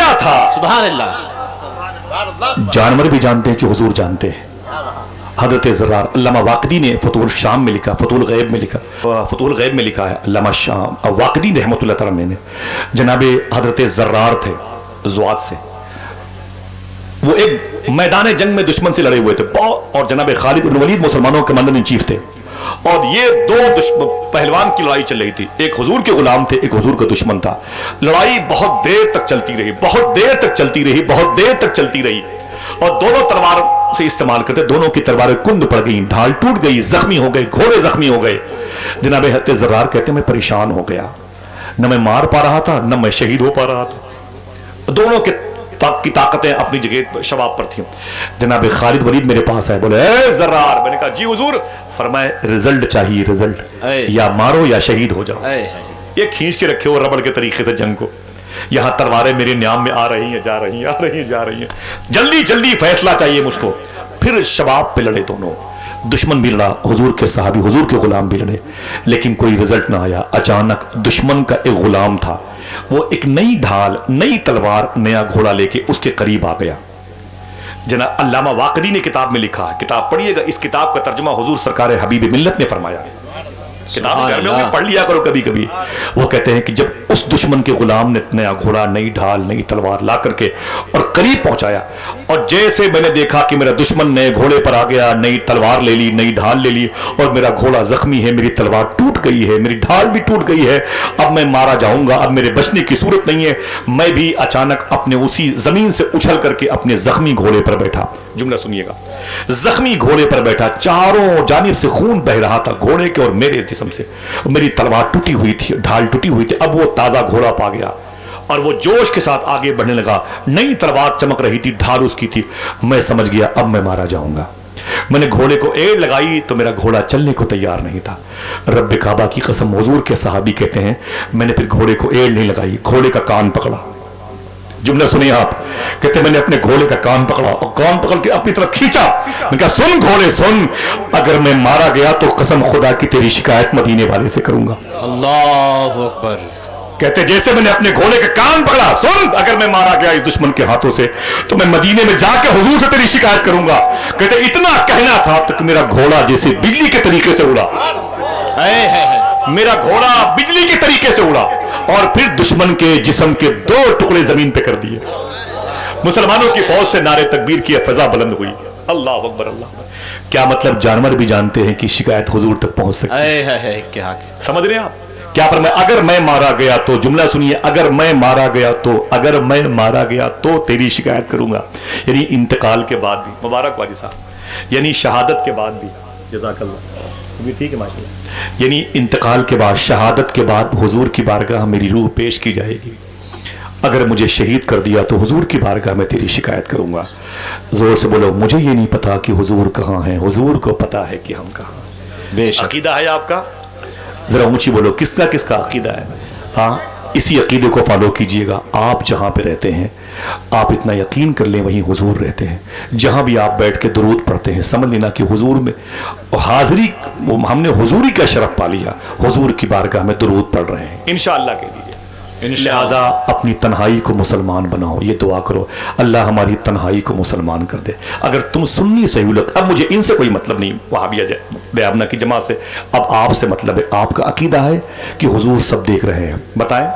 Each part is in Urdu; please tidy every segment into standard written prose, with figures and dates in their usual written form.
کیا تھا؟ سبحان اللہ. جانور بھی جانتے ہیں کہ حضور جانتے ہیں. حضرت زرار، علامہ واقدی نے فتح الشام میں لکھا، فتح الغیب میں لکھا، فتح الغیب میں لکھا ہے علامہ واقدی رحمۃ اللہ تعالیٰ نے. جناب حضرت زرار تھے زوات سے، وہ ایک میدان جنگ میں دشمن سے لڑے ہوئے تھے، اور جناب خالد بن ولید مسلمانوں کے کمانڈر ان چیف تھے، اور یہ دو پہلوان کی لڑائی چل رہی تھی. ایک حضور کے غلام تھے، ایک حضور کا دشمن تھا. لڑائی بہت دیر تک چلتی رہی، بہت دیر تک چلتی رہی، بہت دیر تک چلتی رہی، اور دونوں تلوار سے استعمال کرتے. دونوں کی تلواریں کند پڑ گئیں، ڈھال ٹوٹ گئی، زخمی ہو گئے، گھوڑے زخمی ہو گئے. جناب حضرت زرار کہتے ہیں میں پریشان ہو گیا، نہ میں مار پا رہا تھا نہ میں شہید ہو پا رہا تھا. دونوں کی طاقتیں اپنی جگہ شباب پر تھیں. جناب خالد ولید میرے پاس آئے، بولے اے زرار. میں نے کہا جی حضور. فرمائے رزلٹ چاہیے، رزلٹ، یا مارو یا شہید ہو جاؤ. یہ کھینچ کے رکھے ہو ربڑ کے طریقے سے جنگ کو. یہاں تلواریں میرے نیام میں آ رہی ہیں، جا رہی ہیں، آ رہی ہیں، جا رہی ہیں. جلدی جلدی فیصلہ چاہیے مجھ کو. پھر شباب پہ لڑے دونوں، دشمن بھی لڑا، حضور کے صحابی، حضور کے غلام بھی لڑے، لیکن کوئی رزلٹ نہ آیا. اچانک دشمن کا ایک غلام تھا، وہ ایک نئی ڈھال، نئی تلوار، نیا گھوڑا لے کے اس کے قریب آ گیا. جناب علامہ واقدی نے کتاب میں لکھا ہے، کتاب پڑھیے گا. اس کتاب کا ترجمہ حضور سرکار حبیب ملت نے فرمایا. کتاب گھر میں پڑھ لیا کرو کبھی کبھی. وہ کہتے ہیں کہ جب اس دشمن کے غلام نے نیا گھوڑا، نئی ڈھال، نئی تلوار لا کر کے اور قریب پہنچایا، اور جیسے میں نے دیکھا کہ میرا دشمن نئے گھوڑے پر آ گیا، نئی تلوار لے لی، نئی ڈھال لے لی، اور میرا گھوڑا زخمی ہے، میری تلوار ٹوٹ گئی ہے، میری ڈھال بھی ٹوٹ گئی ہے، اب میں مارا جاؤں گا، اب میرے بچنے کی صورت نہیں ہے. میں بھی اچانک اپنے اسی زمین سے اچھل کر کے اپنے زخمی گھوڑے پر بیٹھا. جملہ سنیے گا. زخمی گھوڑے پر بیٹھا، چاروں جانب سے خون بہ رہا تھا گھوڑے کے اور میرے جسم سے. میری تلوار ٹوٹی ہوئی تھی، ڈھال ٹوٹی ہوئی تھی. اب وہ تازہ گھوڑا پا گیا اور وہ جوش کے ساتھ آگے بڑھنے لگا. نئی تلوار چمک رہی تھی، ڈھال اس کی تھی. میں سمجھ گیا اب میں مارا جاؤں گا. میں نے گھوڑے کو ایڑ لگائی تو میرا گھوڑا چلنے کو تیار نہیں تھا. رب کعبہ کی قسم، حضور کے صحابی کہتے ہیں میں نے پھر گھوڑے کو ایڑ نہیں لگائی، گھوڑے کا کان پکڑا. جملہ سنیے آپ. کہتے میں نے اپنے گھوڑے کا کان پکڑا اور کان پکڑ کے اپنی طرف کھینچا. میں کہا سن گھوڑے سن، اگر میں مارا گیا تو قسم خدا کی تیری شکایت مدینے والے سے کروں گا. اللہ اکبر. کہتے جیسے میں نے اپنے گھوڑے کا کان پکڑا، سن اگر میں مارا گیا اس دشمن کے ہاتھوں سے تو میں مدینے میں جا کے حضور سے تیری شکایت کروں گا. کہتے اتنا کہنا تھا تو میرا گھوڑا جیسے بجلی کے طریقے سے اڑا. میرا گھوڑا بجلی کے طریقے سے اڑا اور پھر دشمن کے جسم کے 2 ٹکڑے زمین پہ کر دیے. مسلمانوں کی فوج سے نعرے تکبیر کی فضا بلند ہوئی. اللہ اکبر. اللہ. کیا مطلب جانور بھی جانتے ہیں کہ شکایت حضور تک پہنچ سکتی ہے. کیا سمجھ رہے ہیں آپ؟ کیا فرمایا؟ اگر میں مارا گیا تو، جملہ سنیے، اگر میں مارا گیا تو، اگر میں مارا گیا تو تیری شکایت کروں گا. یعنی انتقال کے بعد بھی، مبارک واجی صاحب، یعنی شہادت کے بعد بھی، جزاک اللہ، بھی ٹھیک ہے ماشاءاللہ، یعنی انتقال کے بعد، شہادت کے بعد حضور کی بارگاہ میری روح پیش کی جائے گی. اگر مجھے شہید کر دیا تو حضور کی بارگاہ میں تیری شکایت کروں گا. زور سے بولو، مجھے یہ نہیں پتا کہ حضور کہاں ہیں، حضور کو پتا ہے کہ ہم کہاں. بے شک. عقیدہ ہے آپ کا؟ ذرا اونچی بولو، کس کا عقیدہ ہے؟ ہاں، اسی عقیدے کو فالو کیجئے گا. آپ جہاں پہ رہتے ہیں آپ اتنا یقین کر لیں وہیں حضور رہتے ہیں. جہاں بھی آپ بیٹھ کے درود پڑھتے ہیں سمجھ لینا کہ حضور میں حاضری، ہم نے حضوری کا شرف پا لیا، حضور کی بارگاہ میں درود پڑھ رہے ہیں. انشاءاللہ کہہ دیجئے. لہذا اپنی تنہائی کو مسلمان بناؤ. یہ دعا کرو اللہ ہماری تنہائی کو مسلمان کر دے. اگر تم سنی صحیح لگ، اب مجھے ان سے کوئی مطلب نہیں، وہابیہ بیابنا کی جماعت سے، اب آپ سے مطلب ہے. آپ کا عقیدہ ہے کہ حضور سب دیکھ رہے ہیں، بتائیں.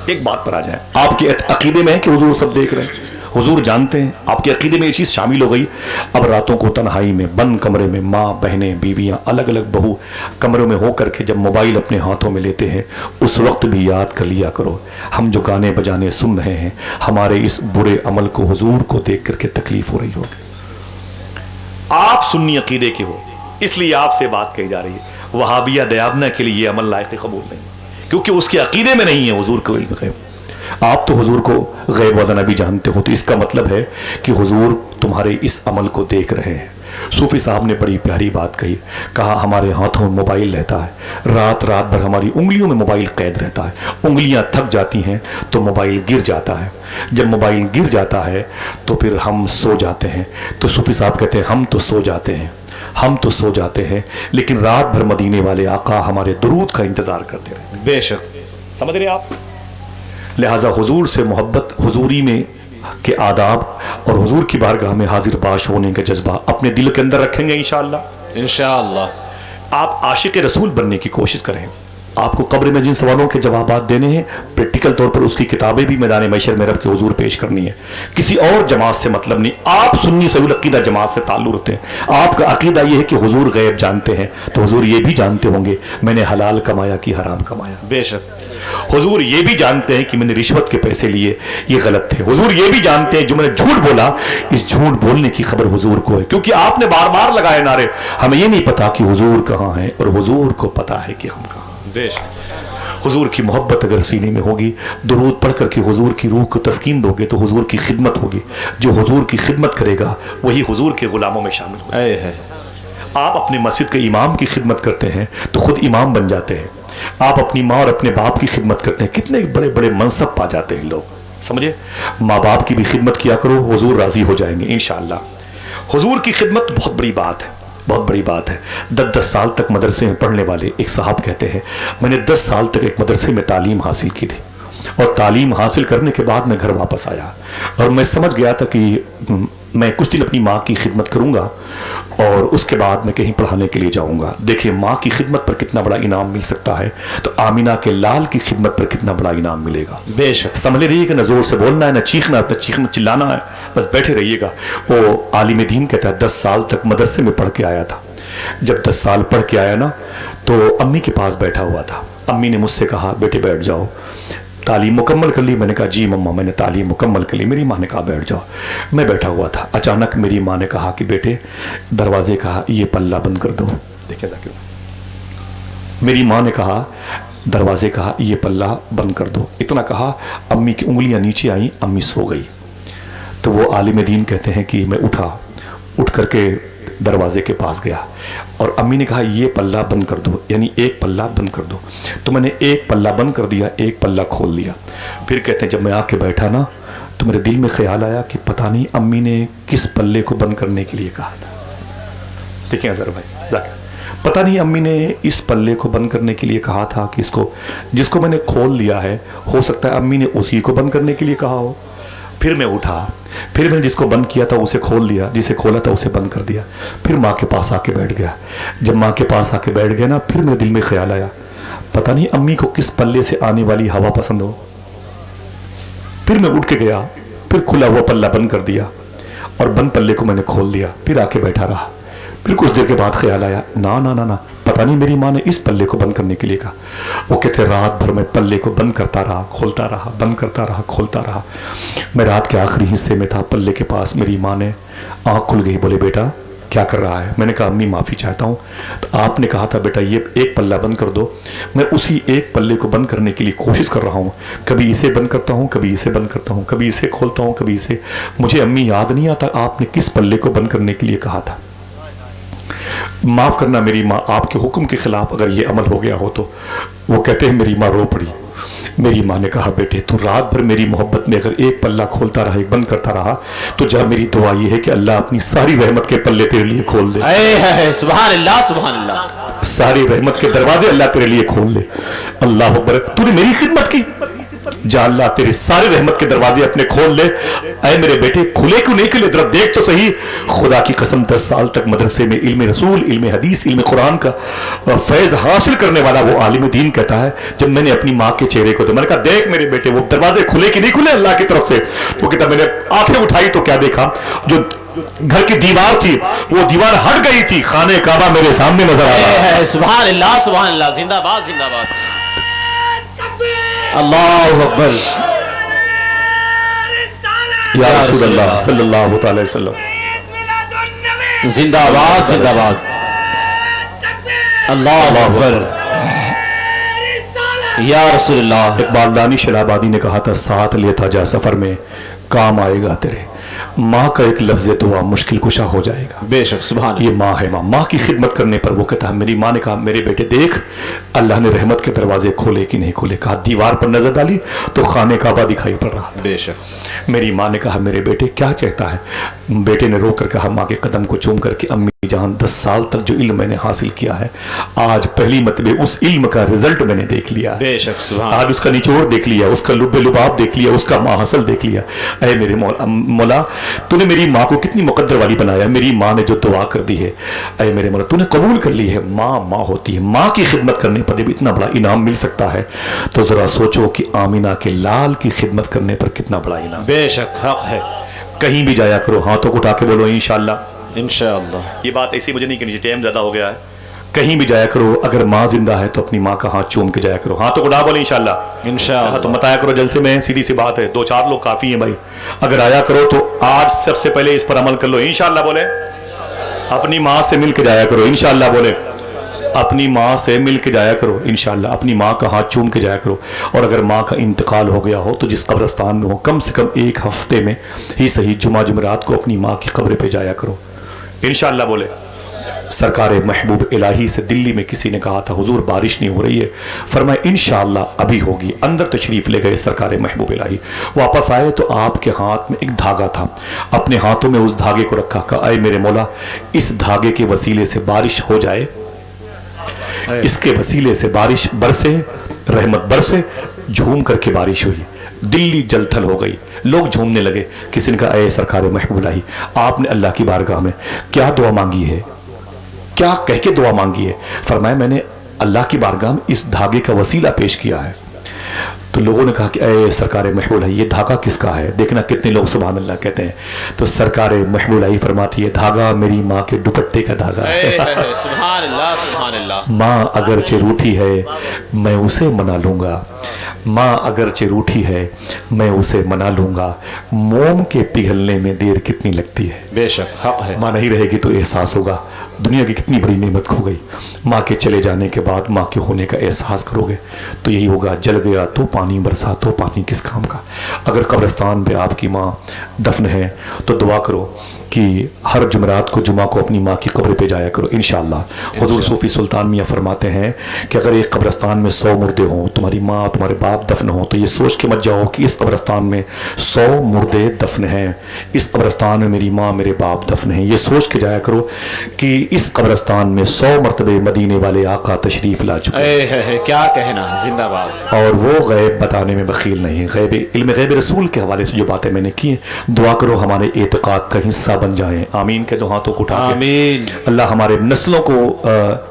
ایک بات پر آ جائیں، آپ کے عقیدے میں ہے کہ حضور سب دیکھ رہے ہیں، حضور جانتے ہیں، آپ کے عقیدے میں یہ چیز شامل ہو گئی. اب راتوں کو تنہائی میں بند کمرے میں ماں بہنیں بیویاں الگ الگ بہو کمروں میں ہو کر کے جب موبائل اپنے ہاتھوں میں لیتے ہیں اس وقت بھی یاد کر لیا کرو ہم جو گانے بجانے سن رہے ہیں ہمارے اس برے عمل کو حضور کو دیکھ کر کے تکلیف ہو رہی ہوگی. آپ سنی عقیدے کے ہو اس لیے آپ سے بات کہی جا رہی ہے. وہابیہ دیابنا کے لیے یہ عمل لائق قبول نہیں کیونکہ اس کے عقیدے میں نہیں ہے حضور کو علم غیب. آپ تو حضور کو غیب و نبی جانتے ہو تو اس کا مطلب ہے کہ حضور تمہارے اس عمل کو دیکھ رہے ہیں. صوفی صاحب نے بڑی پیاری بات کہی، کہا ہمارے ہاتھوں میں موبائل رہتا ہے، رات بھر ہماری انگلیوں میں موبائل قید رہتا ہے، انگلیاں تھک جاتی ہیں تو موبائل گر جاتا ہے، جب موبائل گر جاتا ہے تو پھر ہم سو جاتے ہیں. تو صوفی صاحب کہتے ہیں ہم تو سو جاتے ہیں لیکن رات بھر مدینے والے آقا ہمارے درود کا انتظار کرتے رہے. بے شک. سمجھ رہے آپ؟ لہٰذا حضور سے محبت، حضوری میں کے آداب اور حضور کی بارگاہ میں حاضر باش ہونے کا جذبہ اپنے دل کے اندر رکھیں گے انشاءاللہ. انشاءاللہ. آپ عاشق رسول بننے کی کوشش کریں. آپ کو قبر میں جن سوالوں کے جوابات دینے ہیں پریکٹیکل طور پر اس کی کتابیں بھی میدان محشر میں رب کے حضور پیش کرنی ہے. کسی اور جماعت سے مطلب نہیں. آپ سنی صحیح العقیدہ جماعت سے تعلق رکھتے ہیں. آپ کا عقیدہ یہ ہے کہ حضور غیب جانتے ہیں تو حضور یہ بھی جانتے ہوں گے میں نے حلال کمایا کہ حرام کمایا. بے شک. حضور یہ بھی جانتے ہیں کہ میں نے رشوت کے پیسے لیے یہ غلط تھے. حضور یہ بھی جانتے ہیں جو میں نے جھوٹ بولا اس جھوٹ بولنے کی خبر حضور کو ہے. کیونکہ آپ نے بار بار لگائے نعرے. ہمیں یہ نہیں پتا کہ حضور کہاں ہیں اور حضور کو پتا ہے کہ ہم کہاں. بے شک. حضور کی محبت اگر سینے میں ہوگی، درود پڑھ کر کے حضور کی روح کو تسکین دو گے تو حضور کی خدمت ہوگی. جو حضور کی خدمت کرے گا وہی حضور کے غلاموں میں شامل ہوگا. اے ہے. آپ اپنے مسجد کے امام کی خدمت کرتے ہیں تو خود امام بن جاتے ہیں. آپ اپنی ماں اور اپنے باپ کی خدمت کرتے ہیں کتنے بڑے بڑے منصب پا جاتے ہیں لوگ. سمجھے؟ ماں باپ کی بھی خدمت کیا کرو، حضور راضی ہو جائیں گے انشاءاللہ. حضور کی خدمت بہت بڑی بات ہے، بہت بڑی بات ہے. 10 سال تک مدرسے میں پڑھنے والے ایک صاحب کہتے ہیں میں نے 10 سال تک ایک مدرسے میں تعلیم حاصل کی تھی اور تعلیم حاصل کرنے کے بعد میں گھر واپس آیا اور میں سمجھ گیا تھا کہ میں کچھ دن اپنی ماں کی خدمت کروں گا اور اس کے بعد میں کہیں پڑھانے کے لیے جاؤں گا. دیکھیں ماں کی خدمت پر کتنا بڑا انعام مل سکتا ہے تو آمینہ کے لال کی خدمت پر کتنا بڑا انعام ملے گا. بے شک. سنبھلے رہیے گا، نہ زور سے بولنا ہے، نہ چیخنا ہے، نہ چیخنا چلانا ہے، بس بیٹھے رہیے گا. وہ عالم دین کہتا ہے 10 سال تک مدرسے میں پڑھ کے آیا تھا. جب 10 سال پڑھ کے آیا نا تو امی کے پاس بیٹھا ہوا تھا. امی نے مجھ سے کہا بیٹے بیٹھ جاؤ، تعلیم مکمل کر لی؟ میں نے کہا جی مما میں نے تعلیم مکمل کر لی. میری ماں نے کہا بیٹھ جاؤ. میں بیٹھا ہوا تھا. اچانک میری ماں نے کہا کہ بیٹے دروازے کا یہ پلہ بند کر دو. دیکھیں ذاکر، میری ماں نے کہا دروازے کا یہ پلہ بند کر دو. اتنا کہا امی کی انگلیاں نیچے آئیں، امی سو گئی. تو وہ عالم دین کہتے ہیں کہ میں اٹھا، اٹھ کر کے دروازے کے پاس گیا اور امی نے کہا یہ پلہ بند کر دو، یعنی ایک پلہ بند کر دو. تو میں نے ایک پلہ بند کر دیا، ایک پلہ کھول دیا. پھر کہتے ہیں جب میں آ کے بیٹھا نا تو میرے دل میں خیال آیا کہ پتہ نہیں امی نے کس پلے کو بند کرنے کے لیے کہا تھا. دیکھیں اظہر بھائی، پتہ نہیں امی نے اس پلے کو بند کرنے کے لیے کہا تھا کہ اس کو جس کو میں نے کھول دیا ہے ہو سکتا ہے امی نے اسی کو بند کرنے کے لیے کہا ہو. پھر میں اٹھا، پھر میں نے جس کو بند کیا تھا اسے کھول دیا، جسے کھولا تھا اسے بند کر دیا. پھر ماں کے پاس آ کے بیٹھ گیا. جب ماں کے پاس آ کے بیٹھ گیا نا پھر میرے دل میں خیال آیا پتہ نہیں امی کو کس پلے سے آنے والی ہوا پسند ہو. پھر میں اٹھ کے گیا، پھر کھلا ہوا پلہ بند کر دیا اور بند پلے کو میں نے کھول دیا. پھر آ کے بیٹھا رہا. پھر کچھ دیر کے بعد خیال آیا نا نا نا نا پتہ نہیں میری ماں نے اس پلے کو بند کرنے کے لیے کہا. وہ کہتے رات بھر میں پلے کو بند کرتا رہا، کھولتا رہا، بند کرتا رہا، کھولتا رہا. میں رات کے آخری حصے میں تھا پلے کے پاس. میری ماں نے آنکھ کھل گئی، بولے بیٹا کیا کر رہا ہے؟ میں نے کہا امی معافی چاہتا ہوں. تو آپ نے کہا تھا بیٹا یہ ایک پلہ بند کر دو. میں اسی ایک پلے کو بند کرنے کے لیے کوشش کر رہا ہوں. کبھی اسے بند کرتا ہوں، کبھی اسے بند کرتا ہوں، کبھی اسے کھولتا ہوں، کبھی اسے. مجھے امی یاد نہیں آتا آپ نے کس پلے کو بند کرنے کے لیے کہا تھا. معاف کرنا میری ماں، آپ کے حکم کے خلاف اگر یہ عمل ہو گیا ہو تو. وہ کہتے ہیں میری ماں رو پڑی. میری ماں نے کہا بیٹے تو رات بھر میری محبت میں اگر ایک پلہ کھولتا رہا، ایک بند کرتا رہا تو جا میری دعا یہ ہے کہ اللہ اپنی ساری رحمت کے پلے تیرے لیے کھول دے. اے سبحان اللہ سبحان اللہ. ساری رحمت کے دروازے اللہ تیرے لیے کھول دے. اللہ اکبر. تو نے میری خدمت کی، جا اللہ تیرے سارے رحمت کے دروازے اپنے کھول لے. اے میرے بیٹے کھلے کیوں نہیں کھلے؟ ذرا دیکھ تو صحیح. خدا کی قسم 10 سال تک مدرسے میں علم رسول، علم حدیث، علم قرآن کا فیض حاصل کرنے والا وہ عالم دین کہتا ہے جب میں نے اپنی ماں کے چہرے کو تو میں نے کہا دیکھ میرے بیٹے وہ دروازے کھلے کہ نہیں کھلے اللہ کی طرف سے. تو کہتا میں نے آنکھیں اٹھائی تو کیا دیکھا، جو گھر کی دیوار تھی وہ دیوار ہٹ گئی تھی، خانہ کعبہ میرے سامنے نظر آ رہا ہے. سبحان اللہ سبحان اللہ. زندہ باد زندہ باد. اللہ اکبر. یا رسول اللہ صلی اللہ علیہ وسلم. زندہ باد زندہ باد. اللہ اکبر. یا رسول اللہ. اقبال دانش شیخ آبادی نے کہا تھا ساتھ لیتا جا سفر میں کام آئے گا تیرے. ماں کا ایک لفظ دعا مشکل کشا ہو جائے گا. بے شک سبحان اللہ. یہ ماں ہے. ماں کی خدمت کرنے پر وہ کہتا ہے میری ماں نے کہا میرے بیٹے دیکھ اللہ نے رحمت کے دروازے کھولے کہ نہیں کھولے. کہا دیوار پر نظر ڈالی تو خانہ کعبہ دکھائی پڑ رہا تھا. بے شک. میری ماں نے کہا میرے بیٹے کیا چاہتا ہے؟ بیٹے نے رو کر کہا ماں کے قدم کو چوم کر کے امی جہاں 10 سال تک جو علم میں نے حاصل کیا ہے، آج پہلی مرتبہ اس علم کا رزلٹ میں نے دیکھ لیا، بے شک سبحان آج اس کا نچوڑ دیکھ لیا، اس کا لب لباب دیکھ لیا، اس کا ماحصل دیکھ لیا۔ اے میرے مولا، تو نے میری ماں کو کتنی مقدر والی بنایا، میری ماں نے جو دعا کر دی ہے، اے میرے مولا تو نے قبول کر لی ہے۔ ماں ہوتی ہے، ماں کی خدمت کرنے پر جب اتنا بڑا انعام مل سکتا ہے تو ذرا سوچو کہ آمینہ کے لال کی خدمت کرنے پر کتنا بڑا انعام۔ بے شک حق ہے۔ کہیں بھی جایا کرو ہاتھوں کو اٹھا کے بولو انشاءاللہ۔ انشاءاللہ۔ یہ بات ایسی مجھے نہیں کرنی چاہیے، ٹائم زیادہ ہو گیا ہے۔ کہیں بھی جایا کرو، اگر ماں زندہ ہے تو اپنی ماں کا ہاتھ چوم کے جایا کرو، ہاتھوں کو اٹھا بولے انشاءاللہ۔ انشاءاللہ۔ تو متایا کرو جلسے میں، سیدھی سی بات ہے، 2-4 لوگ کافی ہیں بھائی، اگر آیا کرو تو آج سب سے پہلے اس پر عمل کر لو انشاءاللہ بولے۔ اپنی ماں سے مل کے جایا کرو انشاءاللہ بولے، اپنی ماں سے مل کے جایا کرو انشاءاللہ، اپنی ماں کا ہاتھ چوم کے جایا کرو۔ اور اگر ماں کا انتقال ہو گیا ہو تو جس قبرستان میں ہو، کم سے کم 1 ہفتے میں ہی صحیح جمعرات کو اپنی ماں کی قبر پہ جایا کرو انشاءاللہ بولے۔ سرکار محبوب الہی سے دلی میں کسی نے کہا تھا حضور بارش نہیں ہو رہی ہے، فرمایا انشاءاللہ ابھی ہوگی۔ اندر تشریف لے گئے سرکار محبوب الہی، واپس آئے تو آپ کے ہاتھ میں ایک دھاگا تھا، اپنے ہاتھوں میں اس دھاگے کو رکھا، کہا اے میرے مولا اس دھاگے کے وسیلے سے بارش ہو جائے، اس کے وسیلے سے بارش برسے، رحمت برسے۔ جھوم کر کے بارش ہوئی، دلی جل تھل ہو گئی، لوگ جھومنے لگے۔ کسی نے کہا اے سرکار محبوب الہی، آپ نے اللہ کی بارگاہ میں کیا دعا مانگی ہے، کیا کہہ کے دعا مانگی ہے؟ فرمایا میں نے اللہ کی بارگاہ میں اس دھاگے کا وسیلہ پیش کیا ہے۔ تو لوگوں نے کہا کہ اے سرکار محبوب الہی یہ دھاگا کس کا ہے؟ دیکھنا کتنے لوگ سبحان اللہ کہتے ہیں۔ تو سرکار محبوب الہی فرماتی ہے دھاگا میری ماں کے دوپٹے کا دھاگا ہے۔ سبحان اللہ سبحان اللہ۔ ماں اگرچہ روٹھی ہے میں اسے منا لوں گا، ماں اگرچہ روٹھی ہے میں اسے منا لوں گا، موم کے پگھلنے میں دیر کتنی لگتی ہے۔ بے شک حق ہے۔ ماں نہیں رہے گی تو احساس ہوگا دنیا کی کتنی بڑی نعمت کھو گئی۔ ماں کے چلے جانے کے بعد ماں کے ہونے کا احساس کرو گے تو یہی ہوگا جل گیا تو پانی، برسا تو پانی کس کام کا۔ اگر قبرستان پہ آپ کی ماں دفن ہے تو دعا کرو کہ ہر جمعرات کو جمعہ کو اپنی ماں کی قبر پہ جایا کرو انشاءاللہ۔ حضور صوفی سلطان میاں فرماتے ہیں کہ اگر ایک قبرستان میں 100 مردے ہوں، تمہاری ماں تمہارے باپ دفن ہوں، تو یہ سوچ کے مت جاؤ کہ اس قبرستان میں 100 مردے دفن ہیں، اس قبرستان میں میری ماں میرے باپ دفن ہیں۔ یہ سوچ کے جایا کرو کہ اس قبرستان میں 100 مرتبہ مدینے والے آقا تشریف لا چکے، کیا کہنا، زندہ باد۔ اور وہ غیب بتانے میں بخیل نہیں۔ غیب علم غیب رسول کے حوالے سے جو باتیں میں نے کی ہیں، دعا کرو ہمارے اعتقاد کا حصہ بن جائیں۔ آمین کے دو ہاتھوں کو اٹھا کے آمین۔ اللہ ہمارے نسلوں کو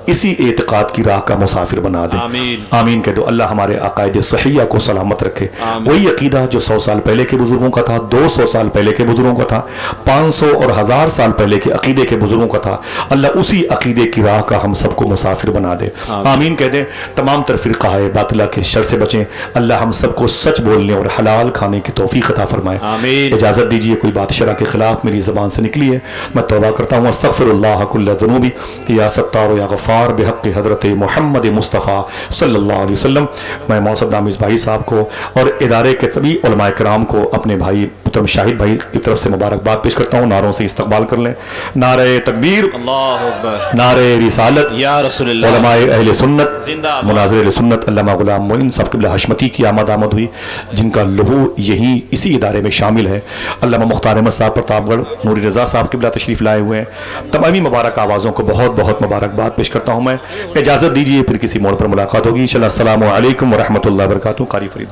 اسی اعتقاد کی راہ کا مسافر بنا دے۔ آمین۔ آمین کہ دو اللہ ہمارے عقائد صحیحہ کو سلامت رکھے۔ وہی عقیدہ جو 100 سال پہلے کے بزرگوں کا تھا، 200 سال پہلے کے بزرگوں کا تھا، 500 اور 1000 سال پہلے کے عقیدے کے بزرگوں کا تھا، اللہ اسی عقیدے کی راہ کا ہم سب کو مسافر بنا دے۔ آمین کہہ دیں۔ تمام تر فرقہ باطلہ کے شر سے بچیں، اللہ ہم سب کو سچ بولنے اور حلال کھانے کی توفیق عطا فرمائے۔ آمین۔ اجازت دیجیے کوئی بات شرع کے خلاف میری زبان سے نکلی ہے میں توبہ کرتا ہوں۔ استغفر اللہ کل ذنوبی یا ستار یا غفار بحق حضرت محمد مصطفیٰ صلی اللہ علیہ وسلم۔ میں محسن نامیز بھائی صاحب کو اور ادارے کے تبھی علماء کرام کو اپنے بھائی محترم شاہد بھائی کی طرف سے مبارکباد پیش کرتا ہوں۔ نعروں سے استقبال کر لیں۔ نعرہ تکبیر، اللہ اکبر، نعرہ رسالت، یا رسول اللہ، علماء اہل سنت، زندہ باد۔ مناظر اہل سنت علامہ غلام معین صاحب قبلہ حشمتی کی آمد ہوئی، جن کا لہو یہی اسی ادارے میں شامل ہے۔ علامہ مختار احمد صاحب پرتاپ گڑھ نوری رضا صاحب قبلہ تشریف لائے ہوئے ہیں۔ تمامی مبارک آوازوں کو بہت بہت مبارکباد پیش کرتا ہوں میں۔ اجازت دیجیے پھر کسی موڑ پر ملاقات ہوگی انشاءاللہ۔ السلام علیکم ورحمۃ اللہ وبرکاتہ۔ قاری فرید۔